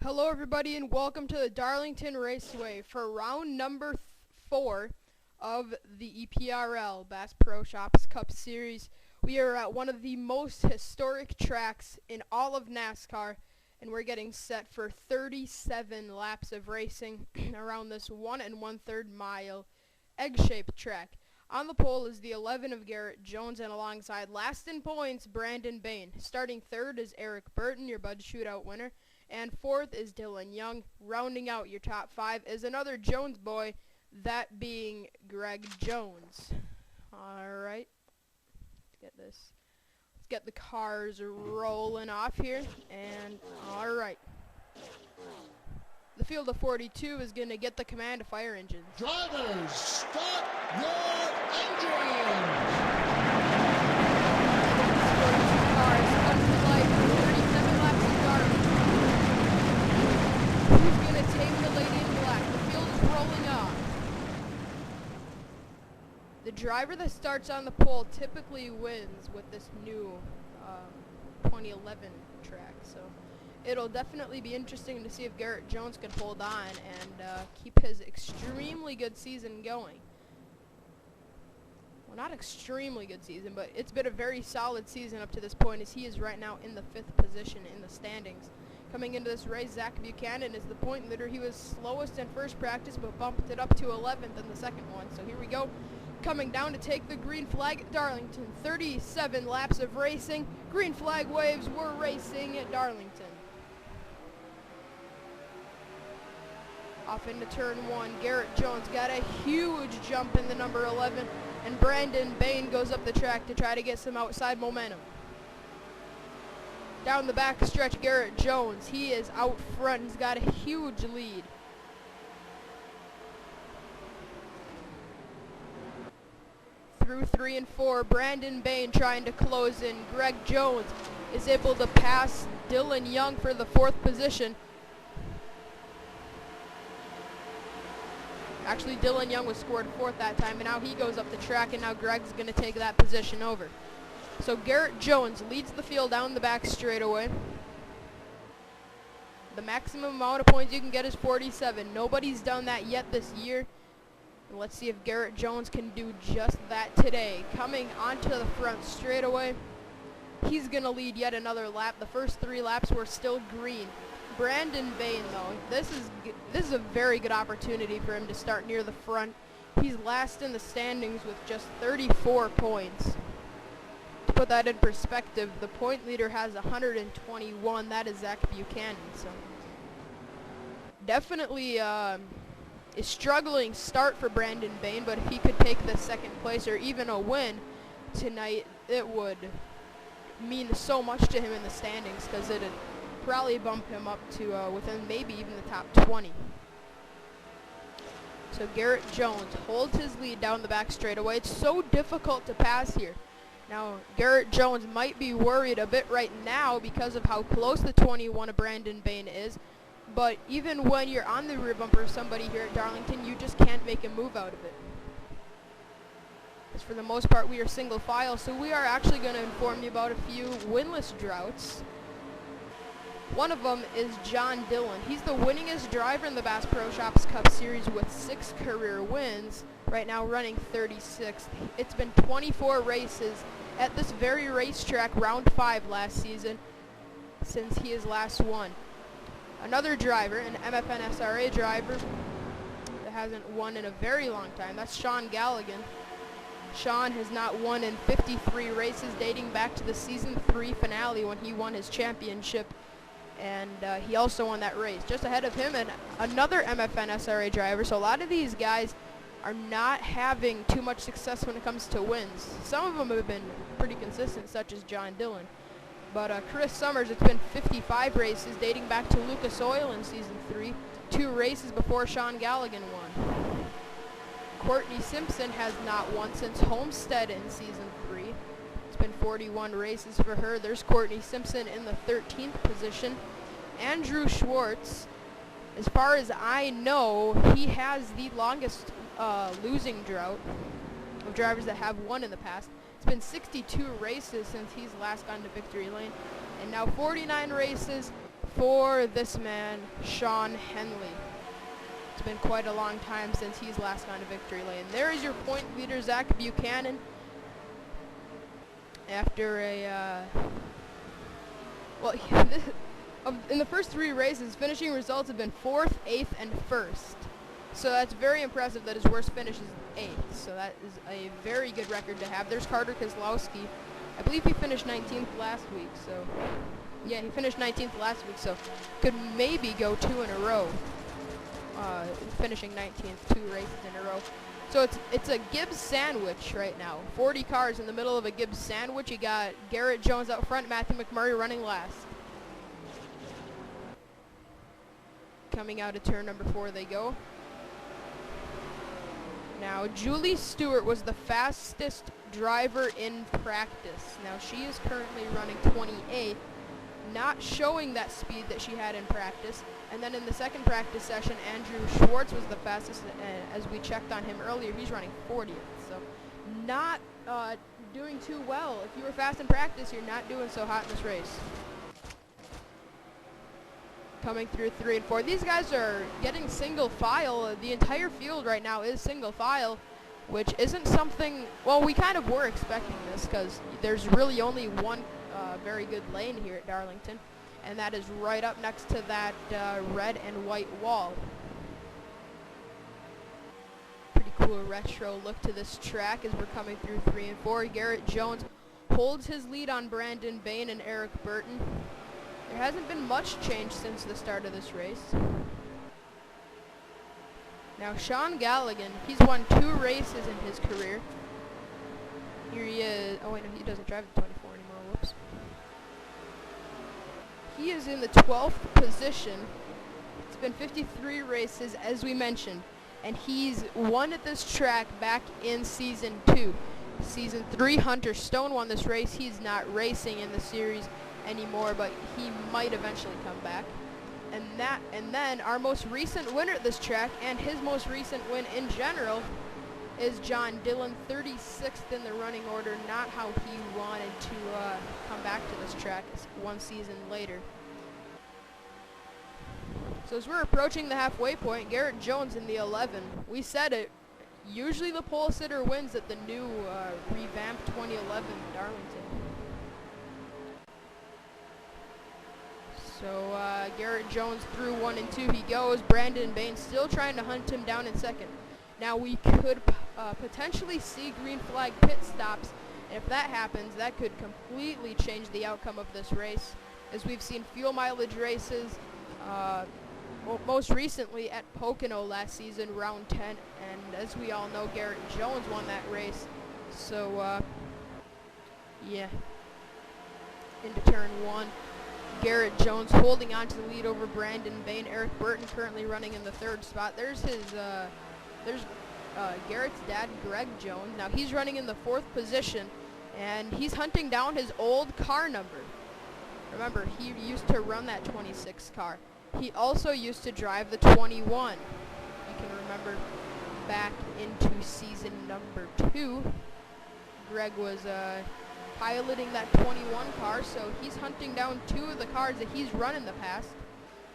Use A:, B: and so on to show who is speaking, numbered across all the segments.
A: Hello everybody and welcome to the Darlington Raceway for round number 4 of the EPRL Bass Pro Shops Cup Series. We are at one of the most historic tracks in all of NASCAR, and we're getting set for 37 laps of racing around this 1 1/3 mile egg-shaped track. On the pole is the 11 of Garrett Jones, and alongside last in points, Brandon Bain. Starting third is Eric Burton, your Bud Shootout winner. And fourth is Dylan Young. Rounding out your top 5 is another Jones boy, that being Greg Jones. Alright, let's get the cars rolling off here. And alright, the field of 42 is going to get the command of fire engines.
B: Drivers, start your engines!
A: Cars come to life for 37 laps of Darlington. Who's going to take the lady in black? The field is rolling off. The driver that starts on the pole typically wins with this new 2011 track, so it'll definitely be interesting to see if Garrett Jones can hold on and keep his extremely good season going. Well, not extremely good season, but it's been a very solid season up to this point, as he is right now in the 5th position in the standings. Coming into this race, Zach Buchanan is the point leader. He was slowest in first practice, but bumped it up to 11th in the second one. So here we go. Coming down to take the green flag at Darlington. 37 laps of racing. Green flag waves. We're racing at Darlington. Off into turn 1. Garrett Jones got a huge jump in the number 11. And Brandon Bain goes up the track to try to get some outside momentum. Down the back stretch, Garrett Jones, he is out front. He's got a huge lead. Through 3 and 4, Brandon Bain trying to close in. Greg Jones is able to pass Dylan Young for the 4th position. Actually, Dylan Young was scored 4th that time, and now he goes up the track, and now Greg's going to take that position over. So Garrett Jones leads the field down the back straightaway. The maximum amount of points you can get is 47. Nobody's done that yet this year. And let's see if Garrett Jones can do just that today. Coming onto the front straightaway, he's going to lead yet another lap. The first 3 laps were still green. Brandon Bain, though, this is a very good opportunity for him to start near the front. He's last in the standings with just 34 points. To put that in perspective, the point leader has 121. That is Zach Buchanan. So definitely a struggling start for Brandon Bain, but if he could take the 2nd place or even a win tonight, it would mean so much to him in the standings, because it'd probably bump him up to within maybe even the top 20. So Garrett Jones holds his lead down the back straightaway. It's so difficult to pass here. Now, Garrett Jones might be worried a bit right now because of how close the 21 of Brandon Bain is, but even when you're on the rear bumper of somebody here at Darlington, you just can't make a move out of it. As for the most part, we are single file, so we are actually going to inform you about a few winless droughts. One of them is John Dillon. He's the winningest driver in the Bass Pro Shops Cup Series with 6 career wins, right now running 36th. It's been 24 races at this very racetrack, round 5 last season, since he has last won. Another driver, an MFN SRA driver, that hasn't won in a very long time, that's Sean Galligan. Sean has not won in 53 races, dating back to the season 3 finale when he won his championship. And he also won that race. Just ahead of him and another MFN SRA driver. So a lot of these guys are not having too much success when it comes to wins. Some of them have been pretty consistent, such as John Dillon. But Chris Summers, it's been 55 races dating back to Lucas Oil in season 3. 2 races before Sean Galligan won. Courtney Simpson has not won since Homestead in season 3. It's been 41 races for her. There's Courtney Simpson in the 13th position. Andrew Schwartz, as far as I know, he has the longest losing drought of drivers that have won in the past. It's been 62 races since he's last gone to victory lane. And now 49 races, for this man, Sean Henley. It's been quite a long time since he's last gone to victory lane. There is your point leader, Zach Buchanan. After a, in the first 3 races, finishing results have been 4th, 8th, and 1st. So that's very impressive that his worst finish is 8th. So that is a very good record to have. There's Carter Kozlowski. I believe he finished 19th last week. So, yeah, he finished 19th last week. So could maybe go 2 in a row. Finishing 19th 2 races in a row. So it's a Gibbs sandwich right now. 40 cars in the middle of a Gibbs sandwich. You got Garrett Jones out front, Matthew McMurray running last. Coming out of turn number 4 they go. Now, Julie Stewart was the fastest driver in practice. Now, she is currently running 28, not showing that speed that she had in practice. And then in the second practice session, Andrew Schwartz was the fastest, as we checked on him earlier. He's running 40th, so not doing too well. If you were fast in practice, you're not doing so hot in this race. Coming through 3 and 4. These guys are getting single file. The entire field right now is single file, which isn't something, well, we kind of were expecting this because there's really only one very good lane here at Darlington, and that is right up next to that red and white wall. Pretty cool retro look to this track as we're coming through 3 and 4. Garrett Jones holds his lead on Brandon Bain and Eric Burton. There hasn't been much change since the start of this race. Now Sean Galligan, he's won 2 races in his career. Here he is. Oh wait, no, he doesn't drive the 24 anymore. Whoops. He is in the 12th position. It's been 53 races, as we mentioned, and he's won at this track back in Season 2. Season 3, Hunter Stone won this race. He's not racing in the series anymore, but he might eventually come back. And then our most recent winner at this track, and his most recent win in general, is John Dillon, 36th in the running order. Not how he wanted to come back to this track 1 season later. So as we're approaching the halfway point, Garrett Jones in the 11. We said it. Usually the pole sitter wins at the new revamped 2011 Darlington. So Garrett Jones through 1 and 2 he goes. Brandon Bain still trying to hunt him down in second. Now we could potentially see green flag pit stops. And if that happens, that could completely change the outcome of this race. As we've seen fuel mileage races, most recently at Pocono last season, round 10. And as we all know, Garrett Jones won that race. So, yeah. Into turn 1. Garrett Jones holding on to the lead over Brandon Bain. Eric Burton currently running in the 3rd spot. There's his, Garrett's dad, Greg Jones. Now he's running in the 4th position, and he's hunting down his old car number. Remember, he used to run that 26 car. He also used to drive the 21. You can remember back into season number 2, Greg was piloting that 21 car, so he's hunting down 2 of the cars that he's run in the past.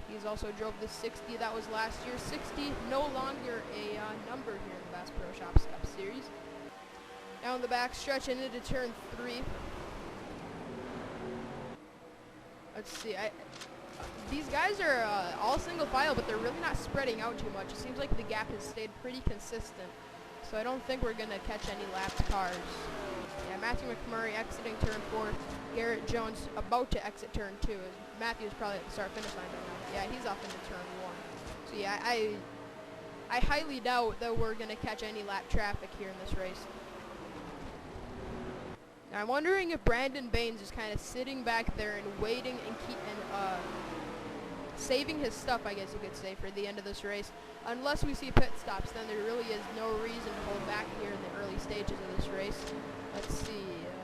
A: He's also drove the 60 that was last year. 60 no longer a number here in the Bass Pro Shops Cup Series. Down the back stretch and into turn 3. Let's see. These guys are all single file, but they're really not spreading out too much. It seems like the gap has stayed pretty consistent, so I don't think we're going to catch any lapped cars. Yeah, Matthew McMurray exiting turn 4. Garrett Jones about to exit turn 2. Matthew's probably at the start-finish line right now. Yeah, he's off into turn 1. So yeah, I highly doubt that we're going to catch any lap traffic here in this race. Now I'm wondering if Brandon Bain's just kind of sitting back there and waiting and saving his stuff, I guess you could say, for the end of this race. Unless we see pit stops, then there really is no reason to hold back here in the early stages of this race. Let's see,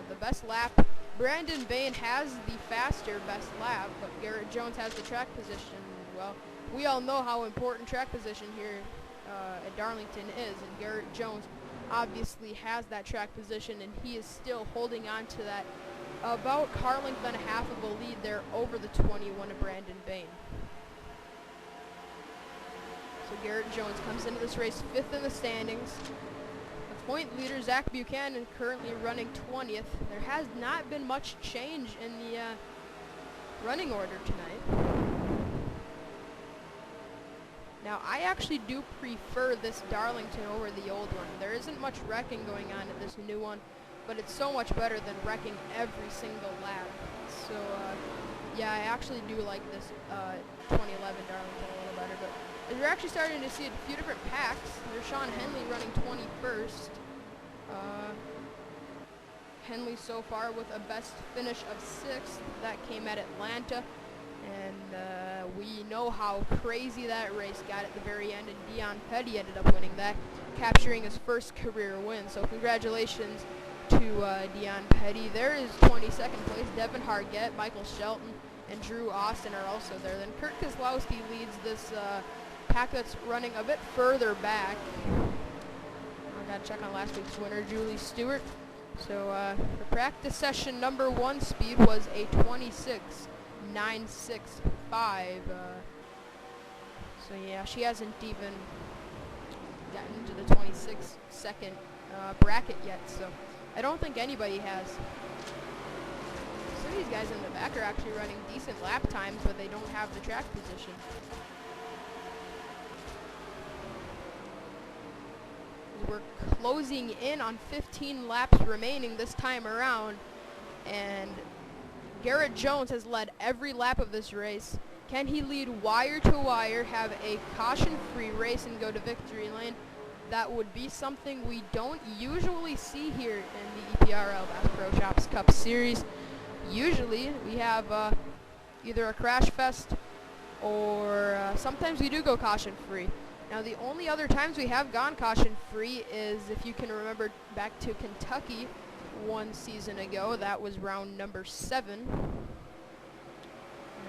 A: the best lap. Brandon Bain has the faster best lap, but Garrett Jones has the track position. Well, we all know how important track position here at Darlington is, and Garrett Jones obviously has that track position, and he is still holding on to that about car length and a half of a lead there over the 21 of Brandon Bain. So Garrett Jones comes into this race 5th in the standings. The point leader, Zach Buchanan, currently running 20th. There has not been much change in the running order tonight. Now, I actually do prefer this Darlington over the old one. There isn't much wrecking going on at this new one, but it's so much better than wrecking every single lap. So, yeah, I actually do like this 2011 Darlington a little better. But we're actually starting to see a few different packs. There's Sean Henley running 21st. Henley so far with a best finish of 6th. That came at Atlanta. And we know how crazy that race got at the very end, and Dion Petty ended up winning that, capturing his first career win. So congratulations to Dion Petty. There is 22nd place. Devin Hargett, Michael Shelton, and Drew Austin are also there. Then Kurt Kozlowski leads this pack that's running a bit further back. I gotta check on last week's winner, Julie Stewart. So the practice session number 1 speed was a 26.965. So yeah, she hasn't even gotten into the 26-second bracket yet. So I don't think anybody has. Some of these guys in the back are actually running decent lap times, but they don't have the track position. We're closing in on 15 laps remaining this time around, and Garrett Jones has led every lap of this race. Can he lead wire to wire, have a caution-free race, and go to victory lane? That would be something we don't usually see here in the EPRL Bass Pro Shops Cup Series. Usually we have either a crash fest or sometimes we do go caution-free. Now, the only other times we have gone caution-free is, if you can remember, back to Kentucky 1 season ago. That was round number 7.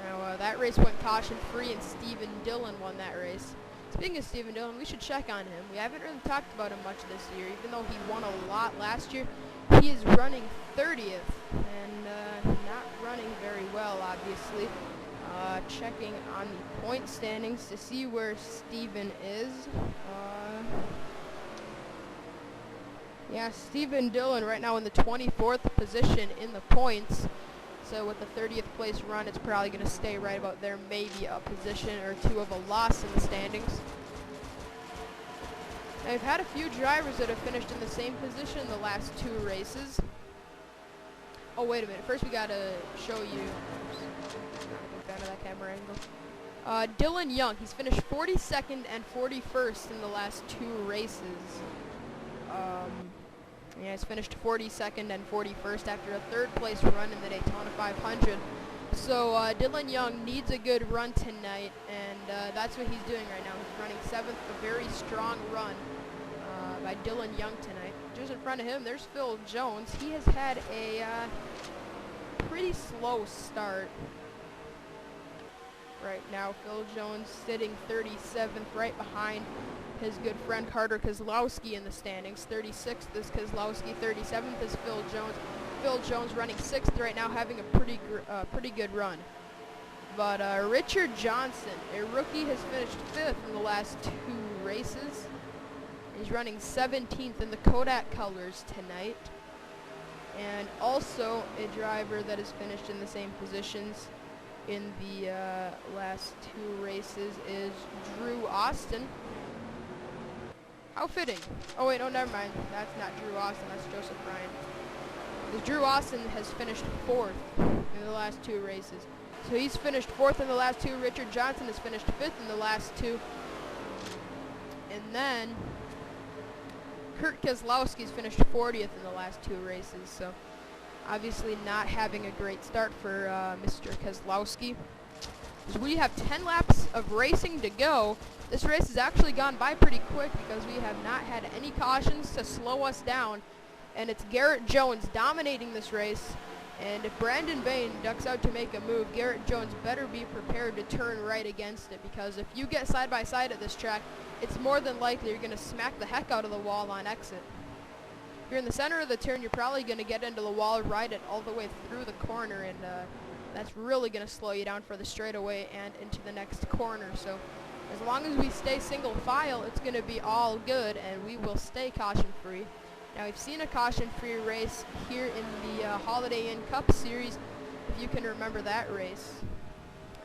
A: Now, that race went caution-free, and Stephen Dillon won that race. Speaking of Stephen Dillon, we should check on him. We haven't really talked about him much this year, even though he won a lot last year. He is running 30th, and not running very well, obviously. Checking on the point standings to see where Stephen is. Yeah, Stephen Dillon right now in the 24th position in the points. So with the 30th place run, it's probably going to stay right about there, maybe a position or 2 of a loss in the standings. Now, we've had a few drivers that have finished in the same position the last 2 races. Oh, wait a minute. First, we got to show you. Out of that camera angle. Dylan Young, he's finished 42nd and 41st in the last 2 races. Yeah, he's finished 42nd and 41st after a 3rd place run in the Daytona 500. So Dylan Young needs a good run tonight, and that's what he's doing right now. He's running 7th, a very strong run by Dylan Young tonight. Just in front of him, there's Phil Jones. He has had a pretty slow start. Right now, Phil Jones sitting 37th, right behind his good friend Carter Kozlowski in the standings. 36th is Kozlowski, 37th is Phil Jones. Phil Jones running 6th right now, having a pretty good run. But Richard Johnson, a rookie, has finished 5th in the last 2 races. He's running 17th in the Kodak colors tonight. And also a driver that has finished in the same positions in the last 2 races is Drew Austin. How fitting. Oh wait, no, never mind. That's not Drew Austin, that's Joseph Ryan. Drew Austin has finished 4th in the last 2 races. So he's finished 4th in the last 2. Richard Johnson has finished 5th in the last 2. And then Kurt Kozlowski's finished 40th in the last 2 races. So obviously not having a great start for Mr. Kozlowski. We have 10 laps of racing to go. This race has actually gone by pretty quick because we have not had any cautions to slow us down. And it's Garrett Jones dominating this race. And if Brandon Bain ducks out to make a move, Garrett Jones better be prepared to turn right against it, because if you get side by side at this track, it's more than likely you're going to smack the heck out of the wall on exit. you're in the center of the turn, you're probably going to get into the wall, ride it all the way through the corner, and that's really going to slow you down for the straightaway and into the next corner. So as long as we stay single file, it's going to be all good, and we will stay caution-free. Now, we've seen a caution-free race here in the Holiday Inn Cup Series, if you can remember that race.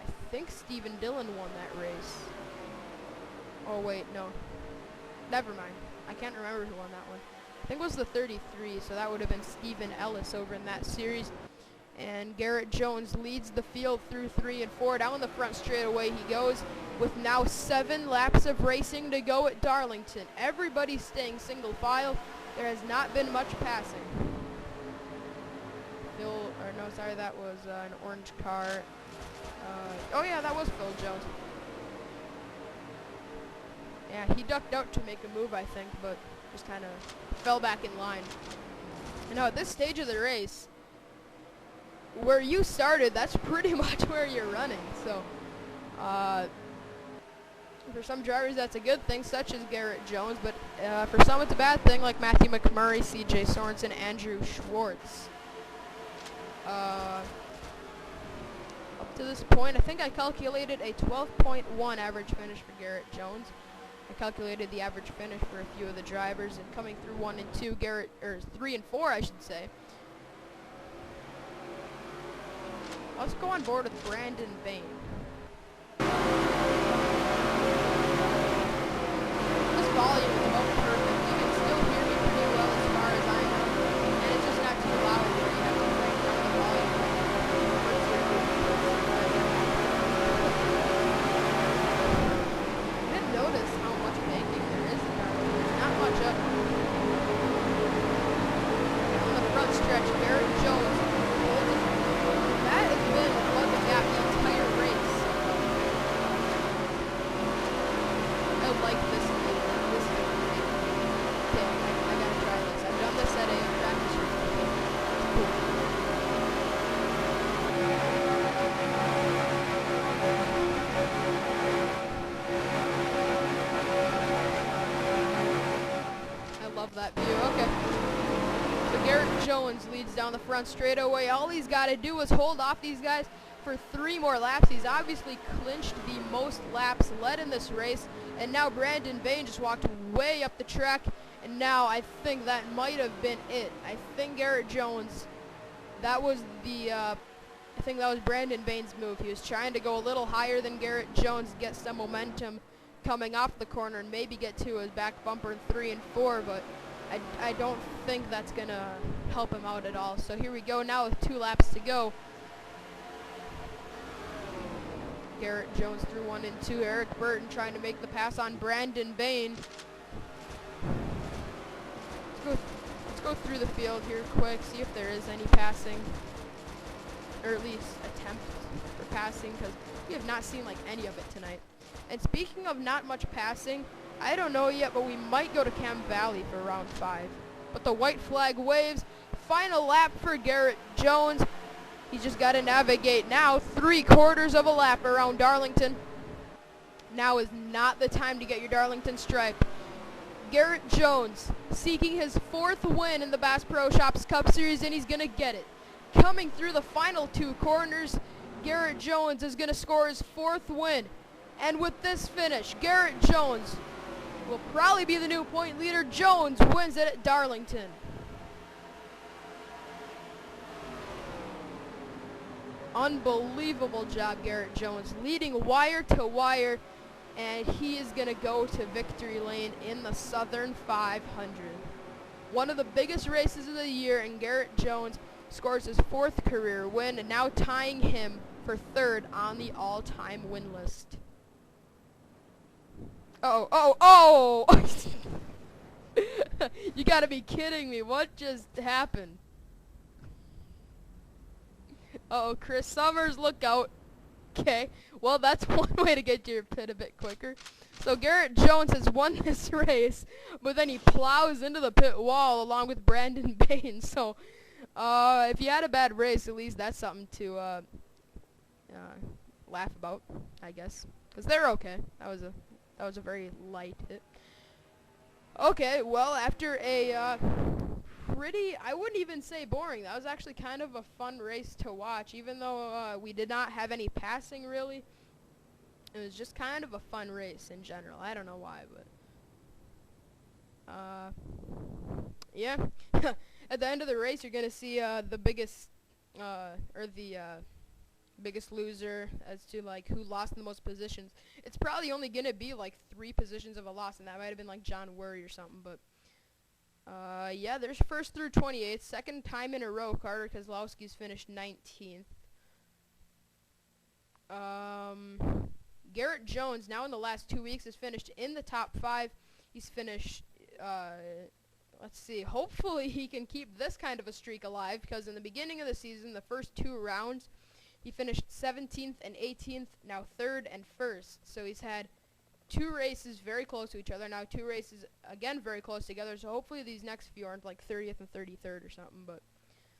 A: I think Stephen Dillon won that race. Oh, wait, no. Never mind. I can't remember who won that one. I think it was the 33, so that would have been Stephen Ellis over in that series. And Garrett Jones leads the field through 3 and 4. Down the front straightaway he goes with now 7 laps of racing to go at Darlington. Everybody's staying single file. There has not been much passing. That was an orange car. Oh yeah, that was Phil Jones. Yeah, he ducked out to make a move, I think, but just kind of fell back in line. And now at this stage of the race, where you started, that's pretty much where you're running. So, for some drivers, that's a good thing, such as Garrett Jones, but for some, it's a bad thing, like Matthew McMurray, C.J. Sorensen, Andrew Schwartz. Up to this point, I think I calculated a 12.1 average finish for Garrett Jones. I calculated the average finish for a few of the drivers, and coming through 1 and 2, 3 and 4, I should say. Let's go on board with Brandon Bain. This volume is about perfect. You can still hear me pretty well as far as I know, and it's just not too loud where you have to crank down the volume. I didn't notice how much banking there is in Darlington. There's not much up. On the front stretch, Garrett Jones holds it. That has been what the gap the entire race. I like this lead. This is great. Okay, I gotta try this. I've done this at a practice race before. It's cool. I love that view. Okay. So Garrett Jones leads down the front straightaway. All he's got to do is hold off these guys for 3 more laps. He's obviously clinched the most laps led in this race. And now Brandon Bain just walked way up the track. And now I think that might have been it. I think Garrett Jones, that was the, I think that was Brandon Bain's move. He was trying to go a little higher than Garrett Jones, get some momentum coming off the corner and maybe get to his back bumper in 3 and 4, but I don't think that's going to help him out at all. So here we go now with 2 laps to go. Garrett Jones through 1 and 2. Eric Burton trying to make the pass on Brandon Bain. Let's go through the field here quick, see if there is any passing, or at least attempt for passing, because we have not seen like any of it tonight. And speaking of not much passing, I don't know yet, but we might go to Cam Valley for round 5. But the white flag waves. Final lap for Garrett Jones. He's just got to navigate now 3/4 of a lap around Darlington. Now is not the time to get your Darlington stripe. Garrett Jones seeking his 4th win in the Bass Pro Shops Cup Series, and he's going to get it. Coming through the final 2 corners, Garrett Jones is going to score his 4th win. And with this finish, Garrett Jones will probably be the new point leader. Jones wins it at Darlington. Unbelievable job, Garrett Jones, leading wire to wire, and he is going to go to victory lane in the Southern 500. One of the biggest races of the year, and Garrett Jones scores his 4th career win, and now tying him for 3rd on the all-time win list. Oh! You gotta be kidding me. What just happened? Uh-oh, Chris Summers, look out. Okay, well, that's one way to get to your pit a bit quicker. So Garrett Jones has won this race, but then he plows into the pit wall along with Brandon Bain. So if you had a bad race, at least that's something to laugh about, I guess. Because they're okay. That was a very light hit. Okay, well, after a pretty, I wouldn't even say boring. That was actually kind of a fun race to watch, even though we did not have any passing really. It was just kind of a fun race in general. I don't know why, but yeah. At the end of the race, you're gonna see the biggest biggest loser as to like who lost the most positions. It's probably only gonna be like 3 positions of a loss, and that might have been like John Worry or something. But yeah, there's first through 28th, second time in a row. Carter Kozlowski's finished 19th. Garrett Jones, now in the last 2 weeks, has finished in the top 5. He's finished, let's see, hopefully he can keep this kind of a streak alive, because in the beginning of the season, the first 2 rounds, he finished 17th and 18th, now 3rd and 1st. So he's had 2 races very close to each other, now 2 races again very close together, so hopefully these next few aren't like 30th and 33rd or something. But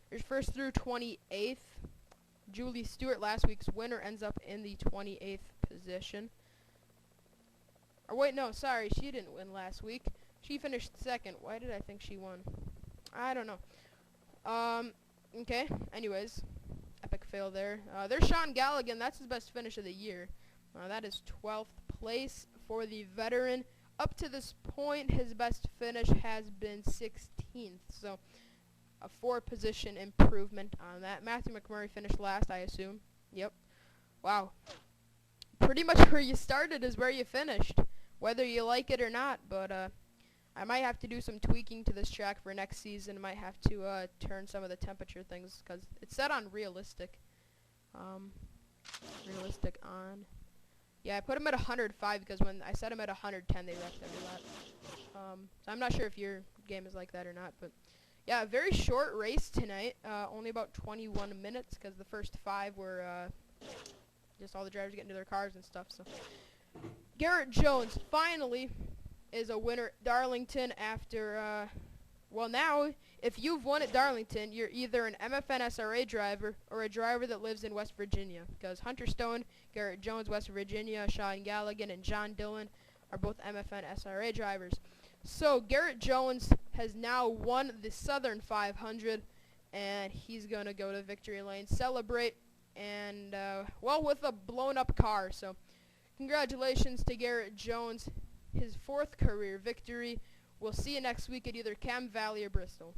A: there's first through 28th. Julie Stewart, last week's winner, ends up in the 28th position. Or wait, no, sorry, she didn't win last week. She finished 2nd. Why did I think she won? I don't know. Okay, anyways. Epic fail there. There's Sean Galligan. That's his best finish of the year. That is 12th place for the veteran. Up to this point, his best finish has been 16th. So a 4-position improvement on that. Matthew McMurray finished last, I assume. Yep. Wow. Pretty much where you started is where you finished, whether you like it or not. But I might have to do some tweaking to this track for next season. I might have to turn some of the temperature things, because it's set on realistic. Realistic on. Yeah, I put him at 105 because when I set him at 110, they wrecked every lap. So I'm not sure if your game is like that or not, but yeah, a very short race tonight. Only about 21 minutes, because the first 5 were just all the drivers getting to their cars and stuff. So Garrett Jones finally is a winner at Darlington after, well, now, if you've won at Darlington, you're either an MFN SRA driver or a driver that lives in West Virginia, because Hunter Stone, Garrett Jones, West Virginia, Sean Galligan, and John Dillon are both MFN SRA drivers. So Garrett Jones has now won the Southern 500, and he's going to go to victory lane, celebrate, and, well, with a blown-up car. So congratulations to Garrett Jones, his 4th career victory. We'll see you next week at either Cam Valley or Bristol.